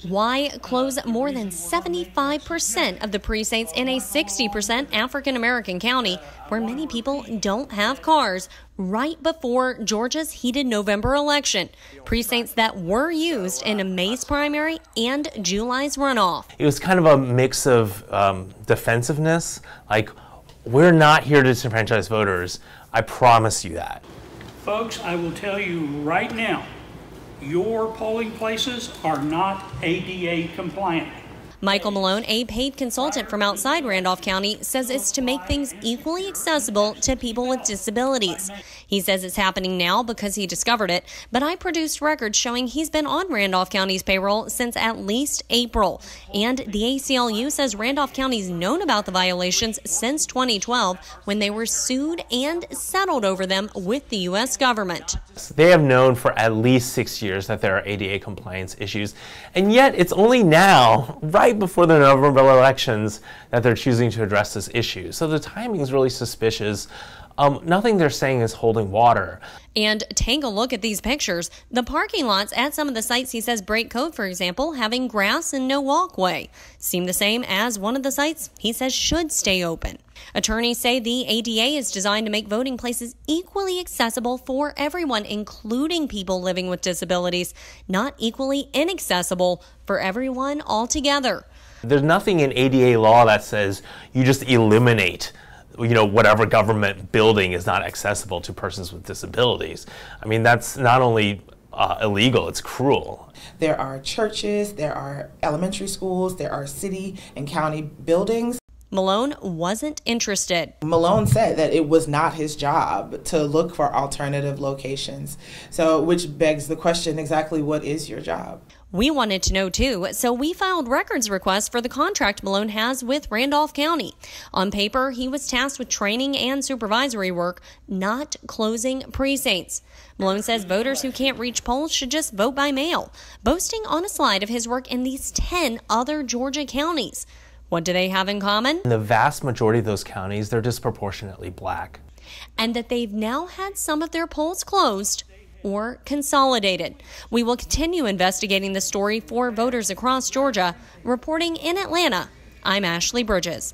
Why close more than 75% of the precincts in a 60% African-American county where many people don't have cars right before Georgia's heated November election? Precincts that were used in May's primary and July's runoff. It was kind of a mix of defensiveness, like, we're not here to disenfranchise voters. I promise you that. Folks, I will tell you right now, your polling places are not ADA compliant. Michael Malone, a paid consultant from outside Randolph County, says it's to make things equally accessible to people with disabilities. He says it's happening now because he discovered it, but I produced records showing he's been on Randolph County's payroll since at least April. And the ACLU says Randolph County's known about the violations since 2012 when they were sued and settled over them with the U.S. government. They have known for at least 6 years that there are ADA compliance issues, and yet it's only now, right before the November elections, that they're choosing to address this issue. So the timing is really suspicious. Nothing they're saying is holding water. And take a look at these pictures. The parking lots at some of the sites he says break code, for example, having grass and no walkway, seem the same as one of the sites he says should stay open. Attorneys say the ADA is designed to make voting places equally accessible for everyone, including people living with disabilities, not equally inaccessible for everyone altogether. There's nothing in ADA law that says you just eliminate whatever government building is not accessible to persons with disabilities. I mean, that's not only illegal, it's cruel. There are churches, there are elementary schools, there are city and county buildings. Malone wasn't interested. Malone said that it was not his job to look for alternative locations. So, which begs the question, exactly what is your job? We wanted to know too, so we filed records requests for the contract Malone has with Randolph County. On paper, he was tasked with training and supervisory work, not closing precincts. Malone says voters who can't reach polls should just vote by mail, boasting on a slide of his work in these 10 other Georgia counties. What do they have in common? In the vast majority of those counties, they're disproportionately black. And that they've now had some of their polls closed or consolidated. We will continue investigating the story for voters across Georgia. Reporting in Atlanta, I'm Ashley Bridges.